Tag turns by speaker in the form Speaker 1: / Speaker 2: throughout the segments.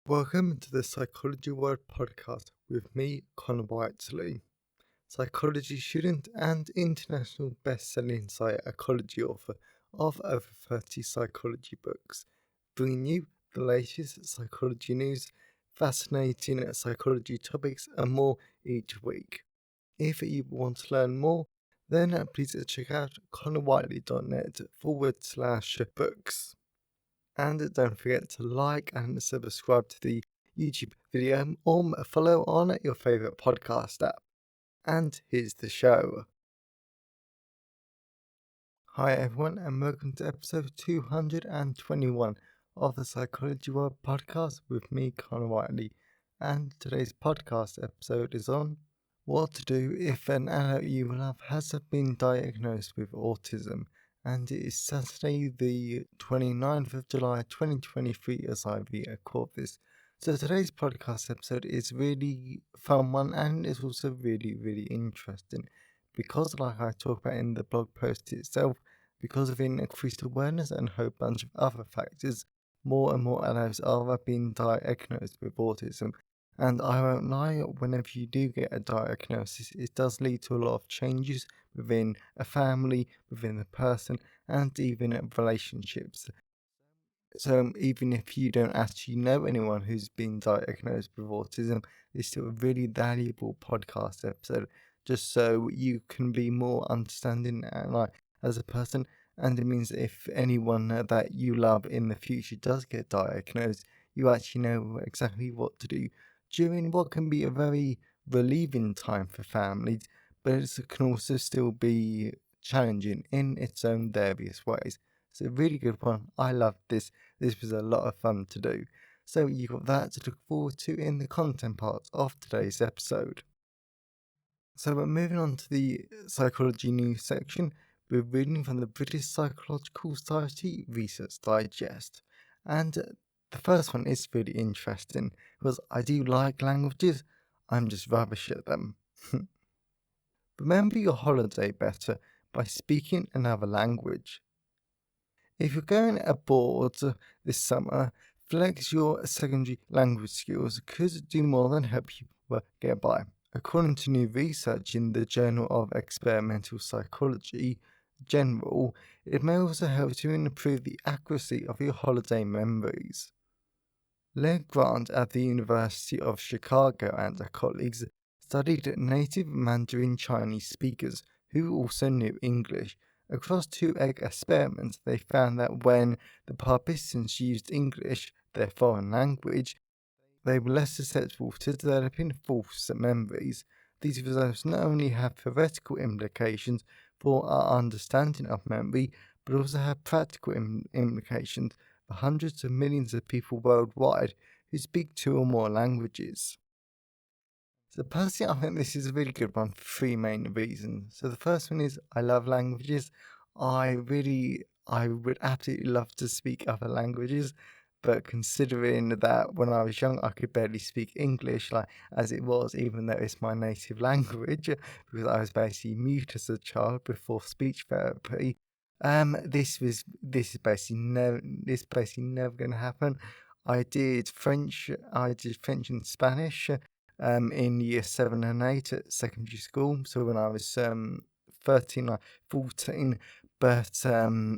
Speaker 1: Welcome to the Psychology World podcast with me, Connor Whiteley, psychology student and international best-selling psychology author of over 30 psychology books, bringing you the latest psychology news, fascinating psychology topics and more each week. If you want to learn more, then please check out connorwhiteley.net/books. And don't forget to like and subscribe to the YouTube video or follow on your favourite podcast app. And here's the show. Hi everyone and welcome to episode 221 of the Psychology World podcast with me, Connor Whiteley. And today's podcast episode is on what to do if an adult you love has been diagnosed with autism. And it is Saturday the 29th of July 2023 as I record this. So today's podcast episode is really fun one and it's also really interesting because, like I talk about in the blog post itself, because of increased awareness and a whole bunch of other factors, more and more adults are being diagnosed with autism. And I won't lie, whenever you do get a diagnosis, it does lead to a lot of changes within a family, within the person, and even relationships. So even if you don't actually know anyone who's been diagnosed with autism, it's still a really valuable podcast episode, just so you can be more understanding as a person. And it means if anyone that you love in the future does get diagnosed, you actually know exactly what to do during what can be a very relieving time for families, but it can also still be challenging in its own various ways. It's a really good one. I loved this. This was a lot of fun to do. So you got that to look forward to in the content part of today's episode. So we're moving on to the psychology news section. We're reading from the British Psychological Society Research Digest. And the first one is really interesting because I do like languages, I'm just rubbish at them. Remember your holiday better by speaking another language. If you're going abroad this summer, flex your secondary language skills could do more than help you get by. According to new research in the Journal of Experimental Psychology General, it may also help to improve the accuracy of your holiday memories. Leg Grant at the University of Chicago and her colleagues studied native Mandarin Chinese speakers who also knew English. Across 2 egg experiments, they found that when the participants used English, their foreign language, they were less susceptible to developing false memories. These results not only have theoretical implications for our understanding of memory, but also have practical implications for hundreds of millions of people worldwide who speak 2 or more languages. So personally, I think this is a really good one for 3 main reasons. So the first one is I love languages. I would absolutely love to speak other languages, but considering that when I was young, I could barely speak English, as it was, even though it's my native language, because I was basically mute as a child before speech therapy. This is basically never going to happen. I did French and Spanish in year 7 and 8 at secondary school. So when I was 13, 14, but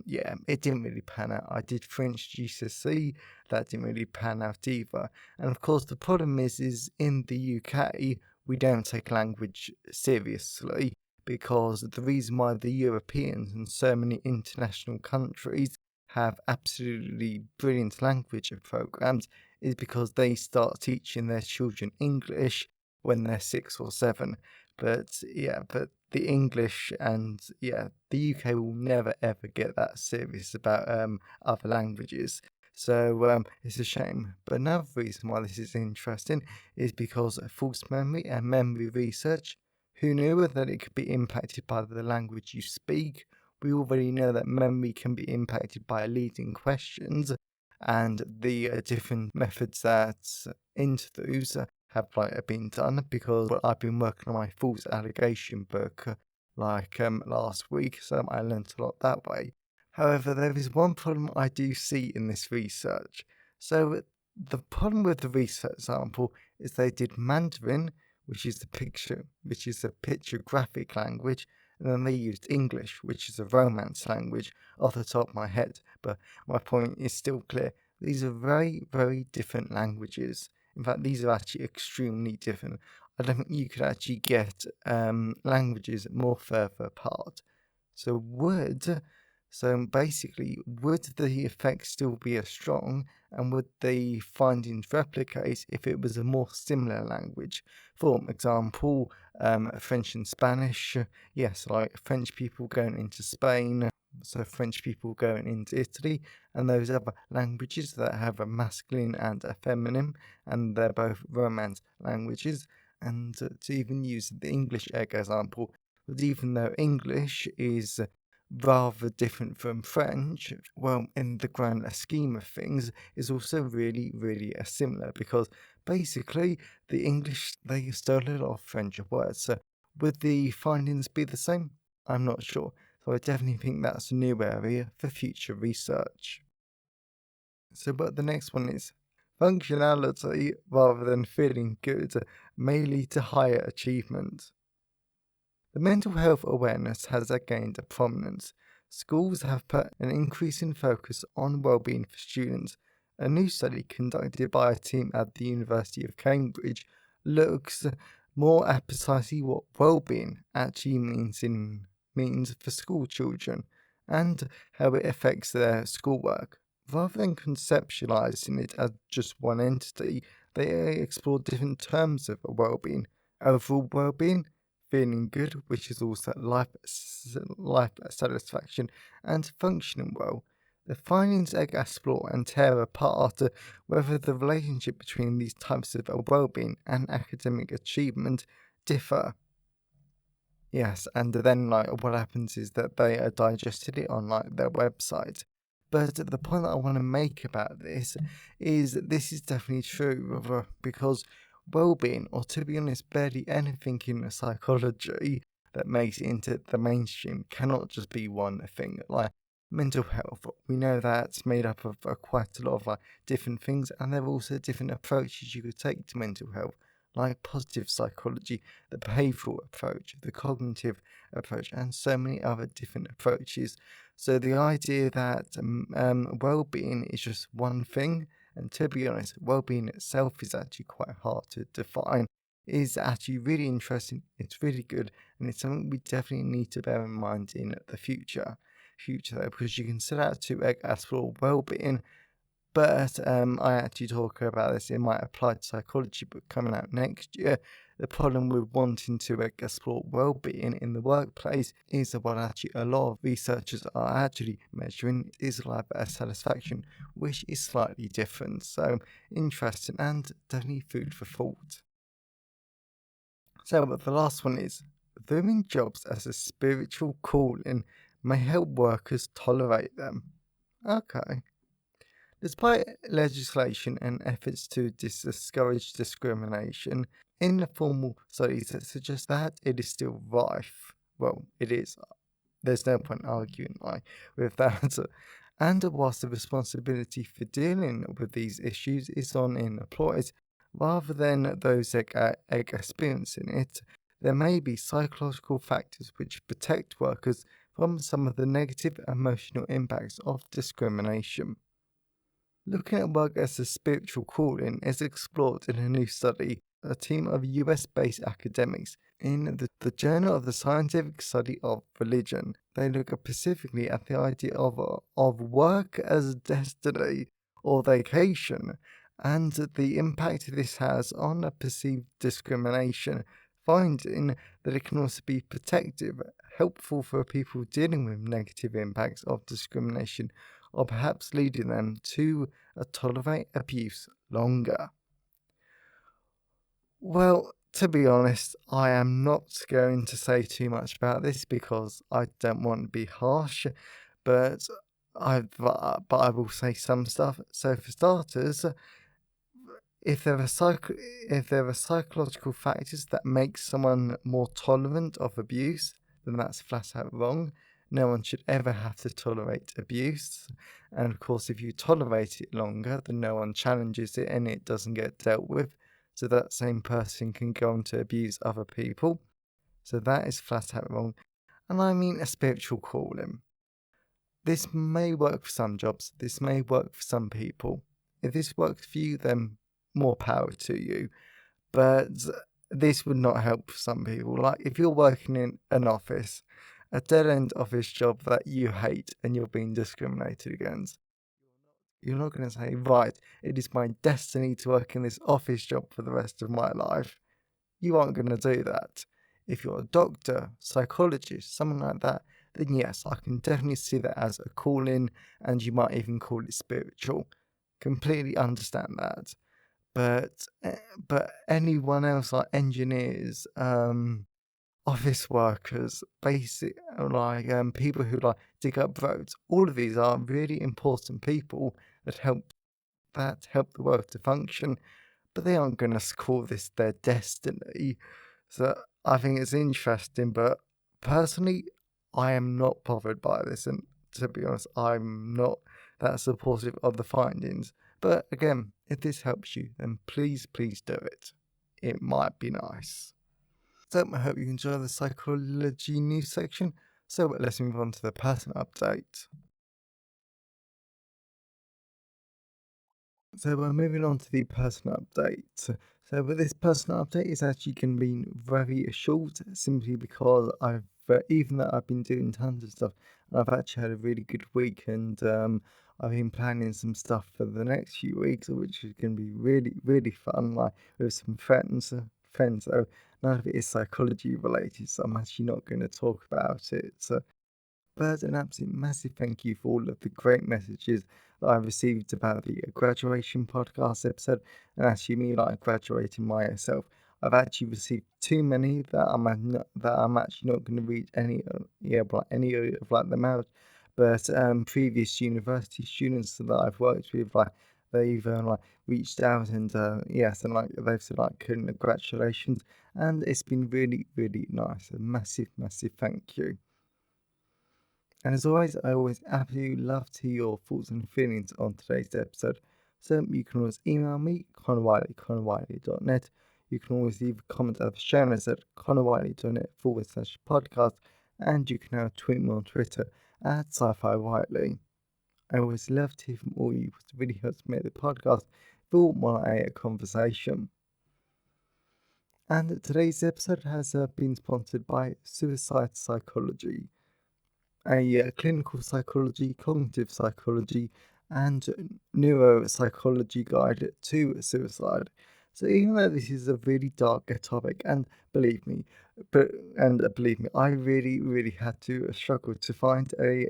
Speaker 1: yeah, it didn't really pan out. I did French GCSE, that didn't really pan out either. And of course, the problem is in the UK, we don't take language seriously because the reason why the Europeans and so many international countries have absolutely brilliant language programs is because they start teaching their children English when they're 6 or 7. But the English and the UK will never ever get that serious about other languages. So it's a shame. But another reason why this is interesting is because of false memory and memory research. Who knew that it could be impacted by the language you speak? We already know that memory can be impacted by leading questions, and the different methods that into those have been done, because I've been working on my false allegation book last week, so I learnt a lot that way. However, there is one problem I do see in this research. So The problem with the research example is they did Mandarin, which is a pictographic language, and then they used English, which is a Romance language, off the top of my head. But my point is still clear. These are very, very different languages. In fact, these are actually extremely different. I don't think you could actually get languages more further apart. So basically, would the effect still be as strong, and would the findings replicate if it was a more similar language? For example, French and Spanish, yes, like French people going into Spain, so French people going into Italy, and those other languages that have a masculine and a feminine, and they're both Romance languages. And to even use the English egg example, but even though English is rather different from French, well, in the grand scheme of things, is also really, really similar, because basically the English, they stole a lot of French words. So would the findings be the same? I'm not sure. So I definitely think that's a new area for future research. So, but the next one is functionality rather than feeling good may lead to higher achievement. The mental health awareness has gained a prominence. Schools have put an increasing focus on well-being for students. A new study conducted by a team at the University of Cambridge looks more at precisely what well-being actually means for school children and how it affects their schoolwork. Rather than conceptualizing it as just one entity, they explore different terms of well-being: overall well-being, feeling good, which is also life satisfaction, and functioning well. The findings explore and tear apart whether the relationship between these types of well-being and academic achievement differ. Yes, and then what happens is that they digested it on their website. But the point that I want to make about this is that this is definitely true because well-being, or to be honest, barely anything in psychology that makes it into the mainstream cannot just be one thing. Like mental health, we know that's made up of quite a lot of different things, and there are also different approaches you could take to mental health, like positive psychology, the behavioral approach, the cognitive approach, and so many other different approaches. So the idea that well-being is just one thing, and to be honest, well-being itself is actually quite hard to define, is actually really interesting. It's really good, and it's something we definitely need to bear in mind in the future. Because you can set out to explore well-being, but I actually talk about this in my applied psychology book coming out next year. The problem with wanting to explore well-being in the workplace is that what actually a lot of researchers are actually measuring is life satisfaction, which is slightly different. So interesting and definitely food for thought. So but the last one is viewing jobs as a spiritual calling may help workers tolerate them. Okay. Despite legislation and efforts to discourage discrimination, informal studies that suggest that it is still rife. Well, it is. There's no point arguing with that. And whilst the responsibility for dealing with these issues is on employers rather than those experiencing it, there may be psychological factors which protect workers from some of the negative emotional impacts of discrimination. Looking at work as a spiritual calling is explored in a new study. A team of US-based academics in the Journal of the Scientific Study of Religion. They look specifically at the idea of work as destiny or vocation, and the impact this has on a perceived discrimination, finding that it can also be protective, helpful for people dealing with negative impacts of discrimination, or perhaps leading them to tolerate abuse longer. Well, to be honest, I am not going to say too much about this because I don't want to be harsh, but I will say some stuff. So for starters, if there are psychological factors that make someone more tolerant of abuse, then that's flat out wrong. No one should ever have to tolerate abuse. And of course, if you tolerate it longer, then no one challenges it and it doesn't get dealt with. So that same person can go on to abuse other people. So that is flat out wrong. And I mean a spiritual calling. This may work for some jobs, this may work for some people. If this works for you, then more power to you. But this would not help some people. Like if you're working in an office, a dead end office job that you hate and you're being discriminated against, you're not going to say, right, it is my destiny to work in this office job for the rest of my life. You aren't going to do that. If you're a doctor, psychologist, something like that, then yes, I can definitely see that as a calling, and you might even call it spiritual. Completely understand that. But anyone else like engineers, office workers, basic like people who like dig up roads, all of these are really important people that help the world to function, but they aren't going to call this their destiny. So I think it's interesting, but personally, I am not bothered by this, and to be honest, I'm not that supportive of the findings. But again, if this helps you, then please do it. It might be nice. So I hope you enjoy the psychology news section. So let's move on to the person update. So we're moving on to the personal update. So with this personal update, it's actually going to be very short, simply because even though I've been doing tons of stuff, I've actually had a really good week, and I've been planning some stuff for the next few weeks, which is going to be really fun, like with some friends. So none of it is psychology related, so I'm actually not going to talk about it. But an absolute massive thank you for all of the great messages that I've received about the graduation podcast episode, and actually me like graduating myself. I've actually received too many that I'm actually not going to read any of like them out. But previous university students that I've worked with, like they've like reached out and yes, and like they've said like congratulations, and it's been really nice. A massive thank you. And as always, I always absolutely love to hear your thoughts and feelings on today's episode. So you can always email me, connorwiley@connorwiley.net. You can always leave a comment at the show notes at connorwiley.net/podcast. And you can now tweet me on Twitter at sci-fi Wiley. I always love to hear from all you because it really helps make the podcast feel more like a conversation. And today's episode has been sponsored by Suicide Psychology, a clinical psychology, cognitive psychology, and neuropsychology guide to suicide. So even though this is a really dark topic, and believe me, I really had to struggle to find a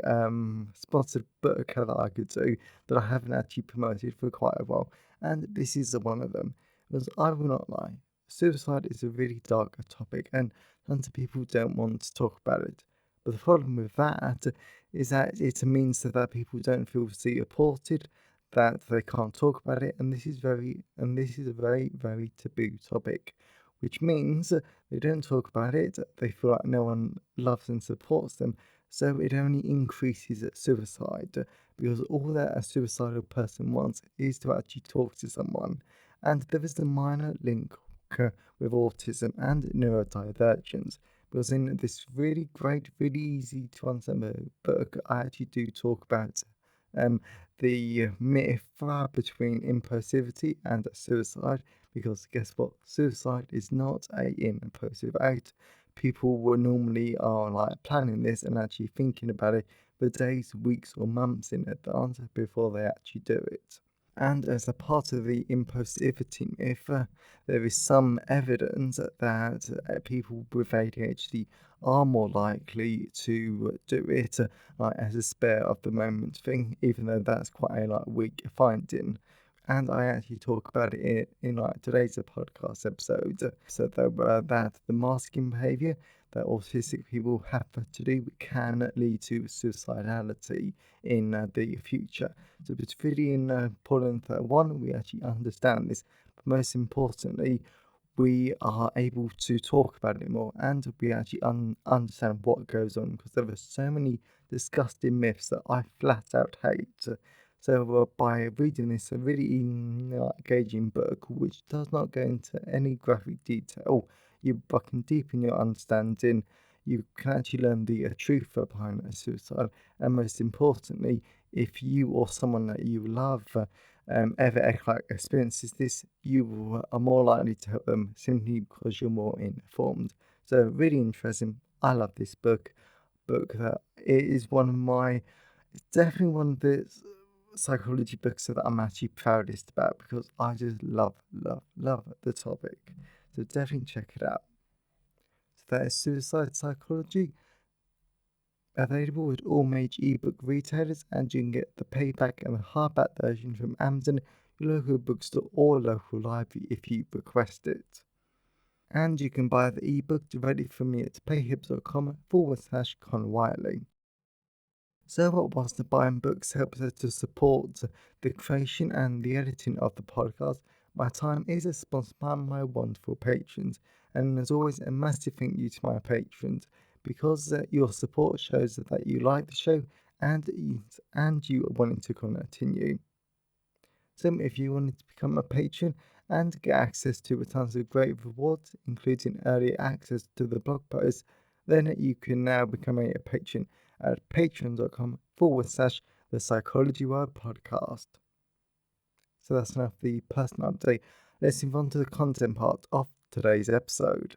Speaker 1: sponsored book that I could do that I haven't actually promoted for quite a while, and this is one of them. Because I will not lie, suicide is a really dark topic, and tons of people don't want to talk about it. But the problem with that is that it means that people don't feel supported, that they can't talk about it, and this is a very taboo topic, which means they don't talk about it. They feel like no one loves and supports them, so it only increases suicide, because all that a suicidal person wants is to actually talk to someone. And there is a minor link with autism and neurodivergence, because in this really great, really easy to understand book, I actually do talk about the myth between impulsivity and suicide. Because guess what? Suicide is not a impulsive act. People will normally are like planning this and actually thinking about it for days, weeks, or months in advance before they actually do it. And as a part of the impulsivity myth, there is some evidence that people with ADHD are more likely to do it like as a spare of the moment thing, even though that's quite a like weak finding. And I actually talk about it in like today's podcast episode. So that the masking behaviour that autistic people have to do can lead to suicidality in the future. So it's really important that one, we actually understand this, but most importantly, we are able to talk about it more, and we actually understand what goes on, because there are so many disgusting myths that I flat out hate. So by reading this really engaging book, which does not go into any graphic detail, you can deepen your understanding. You can actually learn the truth behind suicide, and most importantly, if you or someone that you love ever experiences this, you are more likely to help them simply because you're more informed. So really interesting. I love this book. That it is it's definitely one of the psychology books that I'm actually proudest about, because I just love the topic. So definitely check it out. So that is Suicide Psychology, available at all major ebook retailers, and you can get the paperback and the hardback version from Amazon, your local bookstore, or local library if you request it. And you can buy the ebook directly from me at payhip.com/Con Wiley. So, whilst the buying books helps us to support the creation and the editing of the podcast, my time is sponsored by my wonderful patrons. And as always, a massive thank you to my patrons, because your support shows that you like the show and you are wanting to continue. So, if you wanted to become a patron and get access to tons of great rewards, including early access to the blog posts, then you can now become a patron at patreon.com/the Psychology World Podcast. So that's enough of the personal update. Let's move on to the content part of today's episode.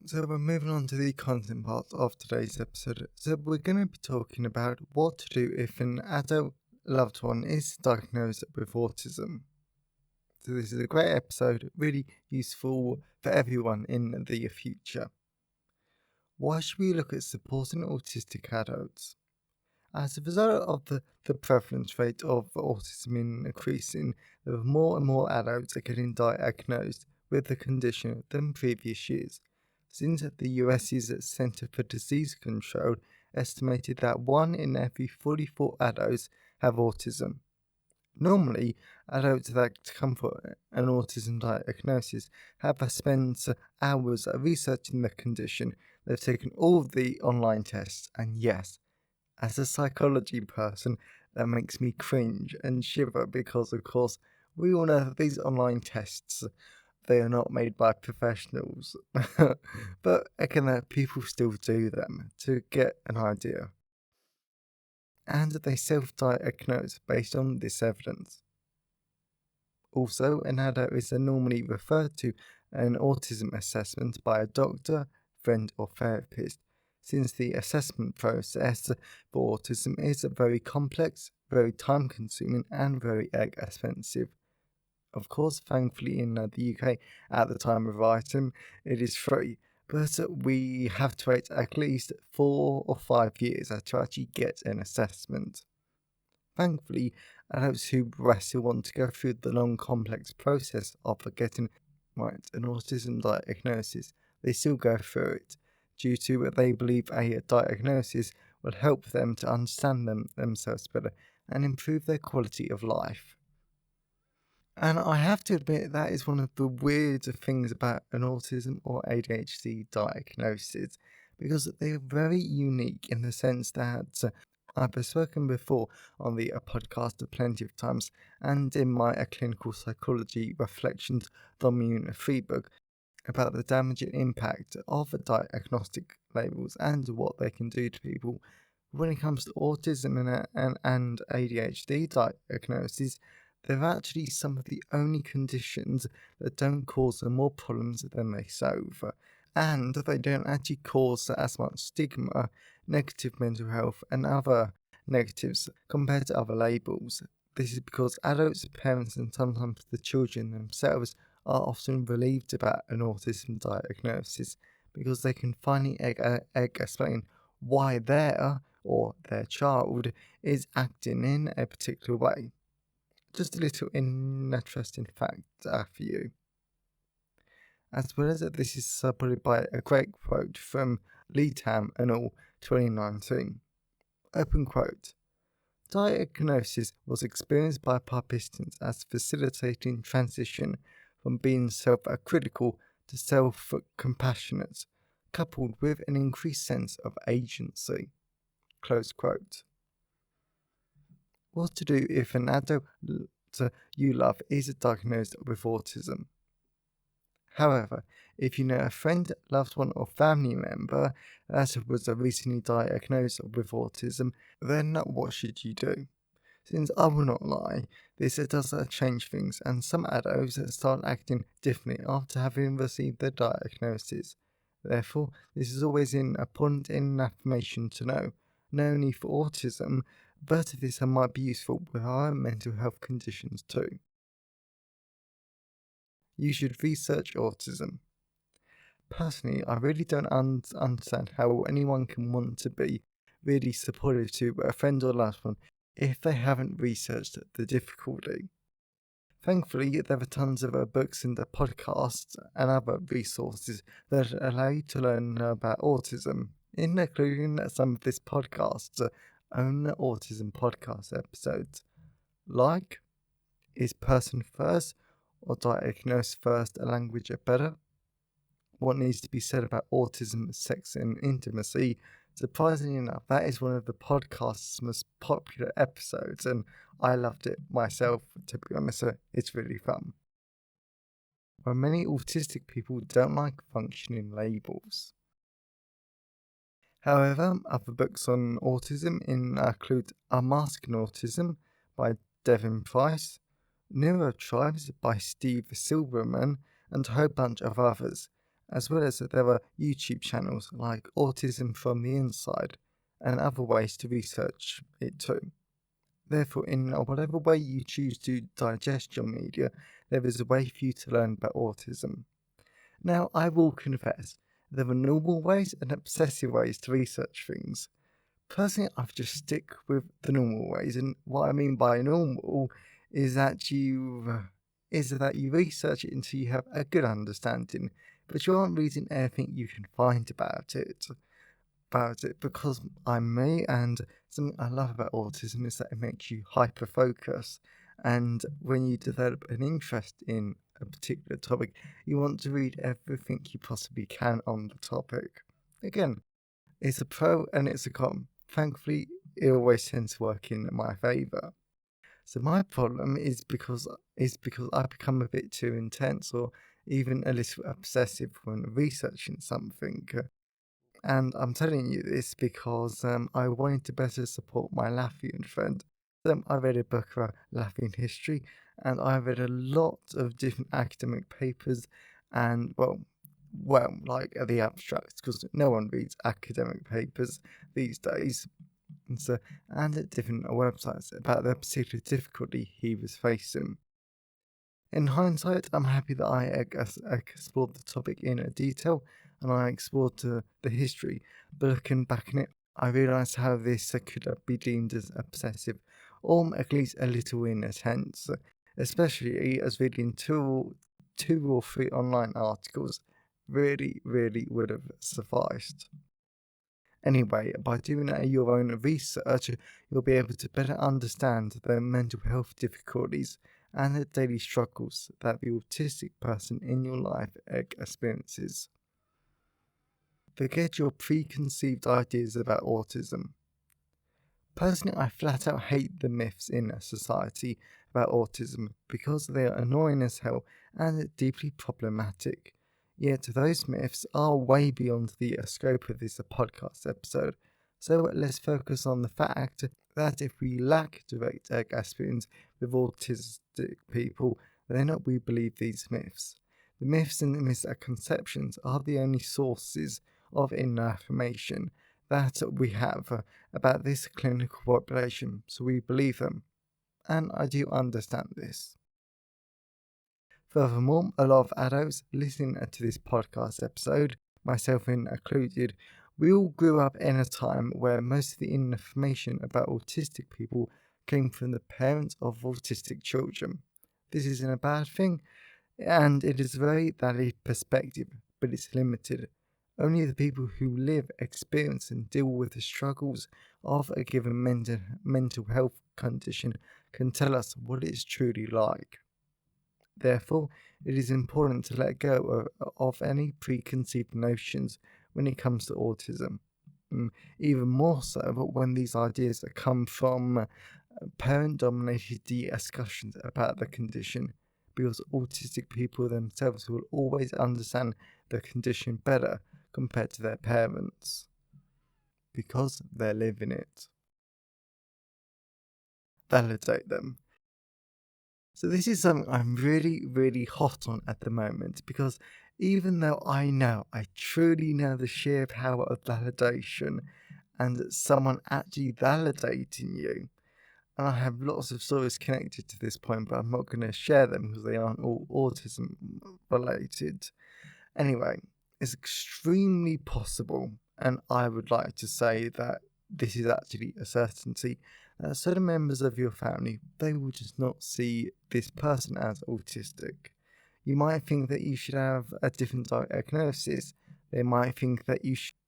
Speaker 1: So we're moving on to the content part of today's episode. So we're going to be talking about what to do if an adult loved one is diagnosed with autism. So this is a great episode, really useful for everyone in the future. Why should we look at supporting autistic adults? As a result of the prevalence rate of autism increasing, there are more and more adults are getting diagnosed with the condition than previous years. Since the US's Centre for Disease Control estimated that 1 in every 44 adults have autism. Normally, adults that come for an autism diagnosis have spent hours researching the condition. They've taken all of the online tests, and yes, as a psychology person, that makes me cringe and shiver, because, of course, we all know that these online tests, they are not made by professionals. But again, people still do them to get an idea. And they self-diagnose based on this evidence. Also, an adult is normally referred to an autism assessment by a doctor, friend, or therapist, since the assessment process for autism is very complex, very time consuming, and very expensive. Of course, thankfully in the UK at the time of writing, it is free, but we have to wait at least 4 or 5 years to actually get an assessment. Thankfully, adults who still want to go through the long, complex process of getting an autism diagnosis, they still go through it, due to what they believe a diagnosis will help them to understand themselves better and improve their quality of life. And I have to admit, that is one of the weirder things about an autism or ADHD diagnosis, because they are very unique in the sense that I've spoken before on the podcast plenty of times, and in my clinical psychology reflections volume 3 book, about the damaging impact of diagnostic labels and what they can do to people. When it comes to autism and ADHD diagnoses, they're actually some of the only conditions that don't cause more problems than they solve. And they don't actually cause as much stigma, negative mental health, and other negatives compared to other labels. This is because adults, parents, and sometimes the children themselves are often relieved about an autism diagnosis, because they can finally explain why their child is acting in a particular way. Just a little interesting fact for you. As well as that, this is supported by a great quote from Lee Tam et al. 2019. Open quote. Diagnosis was experienced by participants as facilitating transition from being self-critical to self-compassionate, coupled with an increased sense of agency. Close quote. What to do if an adult you love is diagnosed with autism? However, if you know a friend, loved one, or family member that was recently diagnosed with autism, then what should you do? Since I will not lie, this does change things, and some adults start acting differently after having received their diagnosis. Therefore, this is always important information to know, not only for autism, but this might be useful with our mental health conditions too. You should research autism. Personally, I really don't understand how anyone can want to be really supportive to a friend or loved one if they haven't researched the difficulty. Thankfully, there are tons of books and podcasts and other resources that allow you to learn about autism, including some of this podcast's own autism podcast episodes, like Is Person First or Diagnose First a Language Better? What Needs to Be Said About Autism, Sex and Intimacy. Surprisingly enough, that is one of the podcast's most popular episodes, and I loved it myself, to be honest. It's really fun. While many autistic people don't like functioning labels. However, other books on autism include Unmasking Autism by Devin Price, Neurotribes by Steve Silberman, and a whole bunch of others, as well as there are YouTube channels like Autism from the Inside and other ways to research it too. Therefore, in whatever way you choose to digest your media, there is a way for you to learn about autism. Now, I will confess, there are normal ways and obsessive ways to research things. Personally, I just stick with the normal ways, and what I mean by normal is that you research it until you have a good understanding, but you aren't reading everything you can find about it. Because I'm me, and something I love about autism is that it makes you hyper focus, and when you develop an interest in a particular topic, you want to read everything you possibly can on the topic. Again, it's a pro and it's a con. Thankfully, it always tends to work in my favour. So my problem is because I become a bit too intense or even a little obsessive when researching something. And I'm telling you this because I wanted to better support my Latvian friend. I read a book about Latvian history, and I read a lot of different academic papers, and like the abstracts, because no one reads academic papers these days. And at different websites about the particular difficulty he was facing. In hindsight, I'm happy that I explored the topic in detail and I explored the history, but looking back on it, I realised how this could be deemed as obsessive, or at least a little intense, especially as reading two or three online articles really would have sufficed. Anyway, by doing your own research, you'll be able to better understand the mental health difficulties and the daily struggles that the autistic person in your life experiences. Forget your preconceived ideas about autism. Personally, I flat out hate the myths in society about autism because they are annoying as hell and deeply problematic. Yet those myths are way beyond the scope of this podcast episode, so let's focus on the fact that if we lack direct experience with autistic people, then we believe these myths. The myths and misconceptions are the only sources of information that we have about this clinical population, so we believe them. And I do understand this. Furthermore, a lot of adults listening to this podcast episode, myself included, we all grew up in a time where most of the information about autistic people came from the parents of autistic children. This isn't a bad thing, and it is a very valid perspective, but it's limited. Only the people who live, experience, and deal with the struggles of a given mental health condition can tell us what it's truly like. Therefore, it is important to let go of any preconceived notions when it comes to autism. Even more so when these ideas come from parent dominated discussions about the condition, because autistic people themselves will always understand the condition better compared to their parents because they live in it. Validate them. So this is something I'm really, really hot on at the moment because even though I truly know the sheer power of validation and someone actually validating you, and I have lots of stories connected to this point, but I'm not going to share them because they aren't all autism related. Anyway, it's extremely possible, and I would like to say that this is actually a certainty, that certain members of your family, they will just not see this person as autistic. You might think that you should have a different diagnosis. They might think that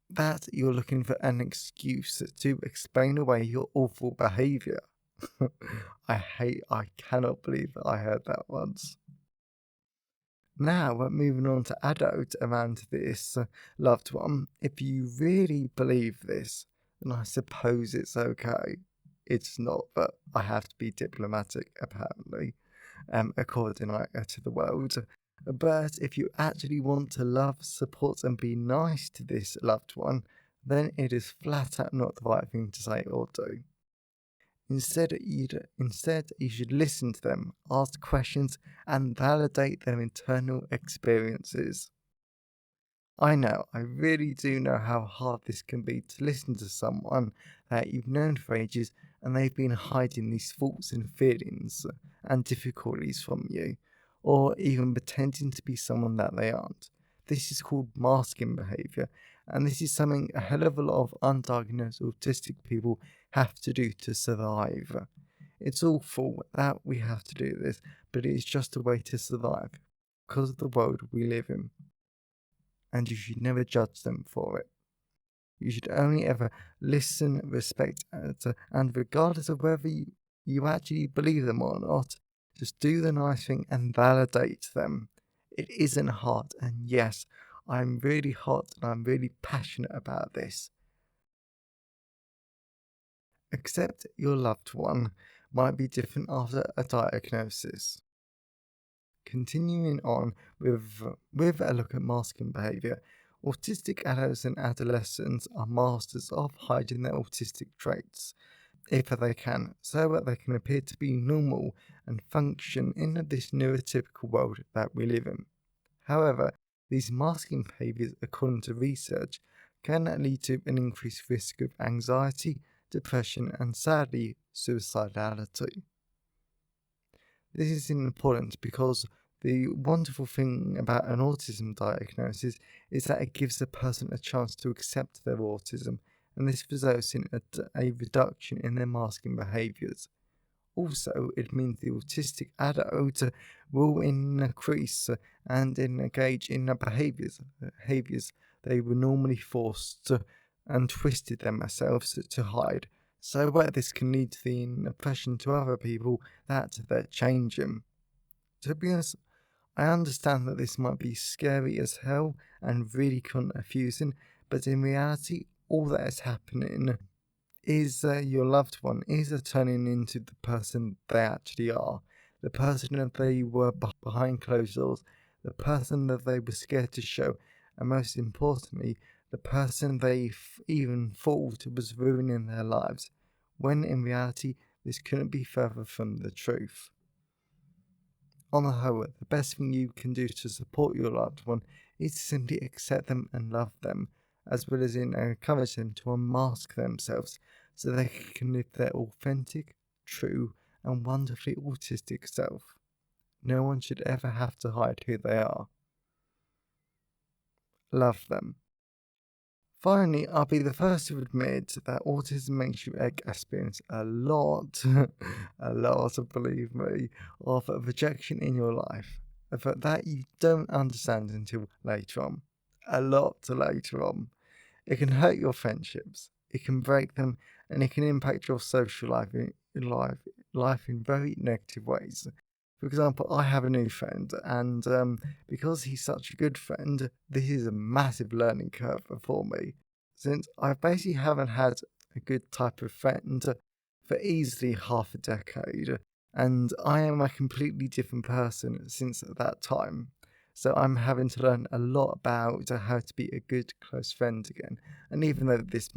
Speaker 1: that you're looking for an excuse to explain away your awful behaviour. I cannot believe that I heard that once. Now, we're moving on to adult around this loved one. If you really believe this, then I suppose it's okay. It's not, but I have to be diplomatic, apparently, according to the world. But if you actually want to love, support, and be nice to this loved one, then it is flat out not the right thing to say or do. Instead, you should listen to them, ask questions, and validate their internal experiences. I know, I really do know how hard this can be to listen to someone that you've known for ages and they've been hiding these thoughts and feelings and difficulties from you, or even pretending to be someone that they aren't. This is called masking behavior, and this is something a hell of a lot of undiagnosed autistic people have to do to survive. It's awful that we have to do this, but it is just a way to survive because of the world we live in, and you should never judge them for it. You should only ever listen, respect, and regardless of whether you actually believe them or not, just do the nice thing and validate them. It isn't hard, and yes, I'm really hot and I'm really passionate about this. Except your loved one might be different after a diagnosis. Continuing on with a look at masking behavior, autistic adults and adolescents are masters of hiding their autistic traits, if they can, so that they can appear to be normal and function in this neurotypical world that we live in. However, these masking behaviors, according to research, can lead to an increased risk of anxiety, depression, and sadly, suicidality. This is important because the wonderful thing about an autism diagnosis is that it gives the person a chance to accept their autism, and this results in a reduction in their masking behaviours. Also, it means the autistic adult will increase and engage in behaviours they were normally forced and twisted themselves to hide. So this can lead to the impression to other people that they're changing. To be honest, I understand that this might be scary as hell and really confusing, but in reality, all that is happening is your loved one is turning into the person they actually are, the person that they were behind closed doors, the person that they were scared to show, and most importantly, the person they even thought was ruining their lives, when in reality, this couldn't be further from the truth. On the whole, the best thing you can do to support your loved one is to simply accept them and love them, as well as encourage them to unmask themselves so they can live their authentic, true, and wonderfully autistic self. No one should ever have to hide who they are. Love them. Finally, I'll be the first to admit that autism makes you experience a lot, believe me, of rejection in your life, but that you don't understand until later on. a lot later on. It can hurt your friendships, it can break them, and it can impact your social life in very negative ways. For example, I have a new friend, and because he's such a good friend, this is a massive learning curve for me. Since I basically haven't had a good type of friend for easily half a decade, and I am a completely different person since that time. So I'm having to learn a lot about how to be a good close friend again. And even though this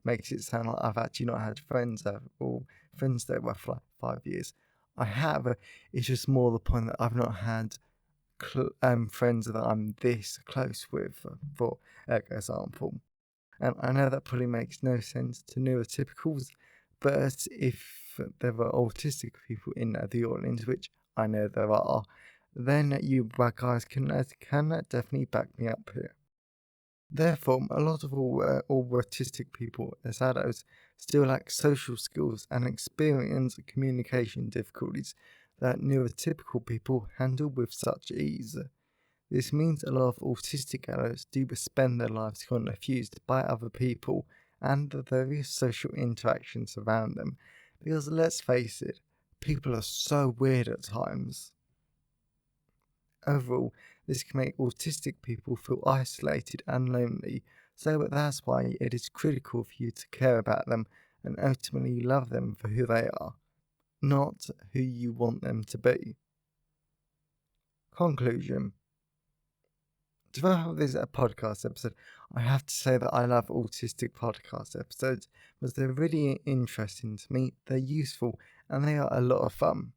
Speaker 1: makes it sound like I've actually not had friends or friends that were for 5 years, I have. It's just more the point that I've not had friends that I'm this close with, for example. And I know that probably makes no sense to neurotypicals, but if there are autistic people in the audience, which I know there are, then you guys can definitely back me up here. Therefore, a lot of all autistic people as adults still lack social skills and experience communication difficulties that neurotypical people handle with such ease. This means a lot of autistic adults do spend their lives confused by other people and the various social interactions around them. Because let's face it, people are so weird at times. Overall, this can make autistic people feel isolated and lonely, so that's why it is critical for you to care about them and ultimately love them for who they are, not who you want them to be. Conclusion. To wrap up this podcast episode, I have to say that I love autistic podcast episodes because they're really interesting to me, they're useful, and they are a lot of fun.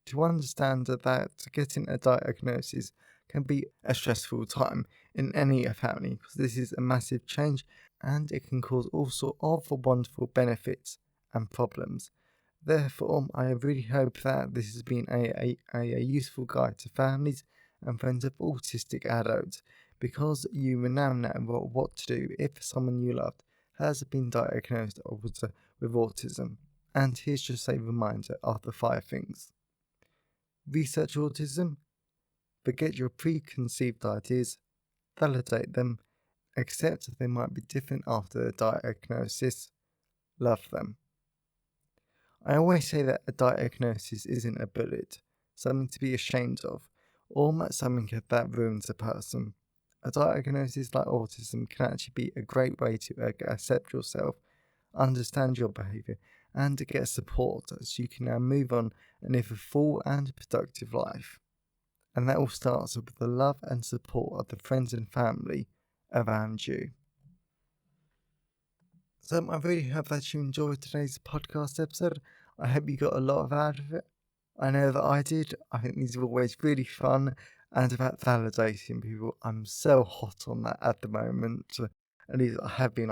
Speaker 1: To understand that getting a diagnosis can be a stressful time in any family because this is a massive change and it can cause all sorts of wonderful benefits and problems. Therefore, I really hope that this has been a useful guide to families and friends of autistic adults, because you now know what to do if someone you loved has been diagnosed with autism. And here's just a reminder of the 5 things. Research autism, forget your preconceived ideas, validate them, accept that they might be different after the diagnosis, love them. I always say that a diagnosis isn't a bullet, something to be ashamed of, or something that ruins a person. A diagnosis like autism can actually be a great way to accept yourself, understand your behaviour, and to get support so you can now move on and live a full and productive life. And that all starts with the love and support of the friends and family around you. So I really hope that you enjoyed today's podcast episode. I hope you got a lot out of it. I know that I did. I think these are always really fun. And about validating people, I'm so hot on that at the moment. At least I have been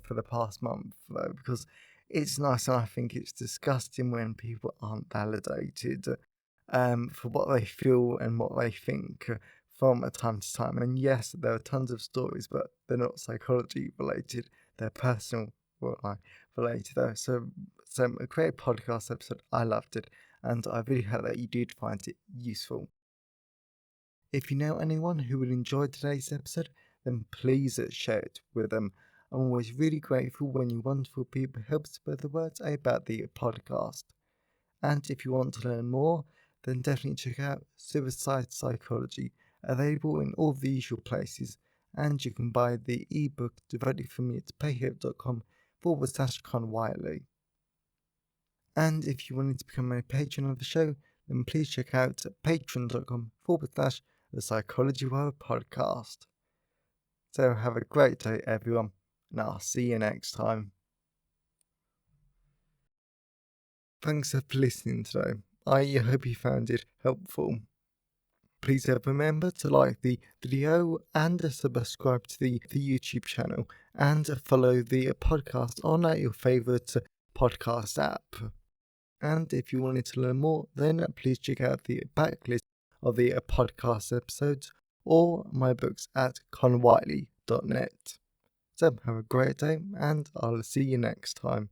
Speaker 1: for the past month, though, because it's nice, and I think it's disgusting when people aren't validated for what they feel and what they think from time to time. And yes, there are tons of stories, but they're not psychology related. They're personal related though. So a great podcast episode. I loved it, and I really hope that you did find it useful. If you know anyone who would enjoy today's episode, then please share it with them. I'm always really grateful when you wonderful people help spread the word about the podcast. And if you want to learn more, then definitely check out Suicide Psychology, available in all the usual places. And you can buy the ebook directly from me at payhip.com/Con And if you wanted to become a patron of the show, then please check out patreon.com/The Psychology World Podcast. So have a great day, everyone, and I'll see you next time. Thanks for listening today. I hope you found it helpful. Please remember to like the video and subscribe to the YouTube channel and follow the podcast on your favourite podcast app. And if you wanted to learn more, then please check out the backlist of the podcast episodes or my books at conwhiteley.net. So have a great day, and I'll see you next time.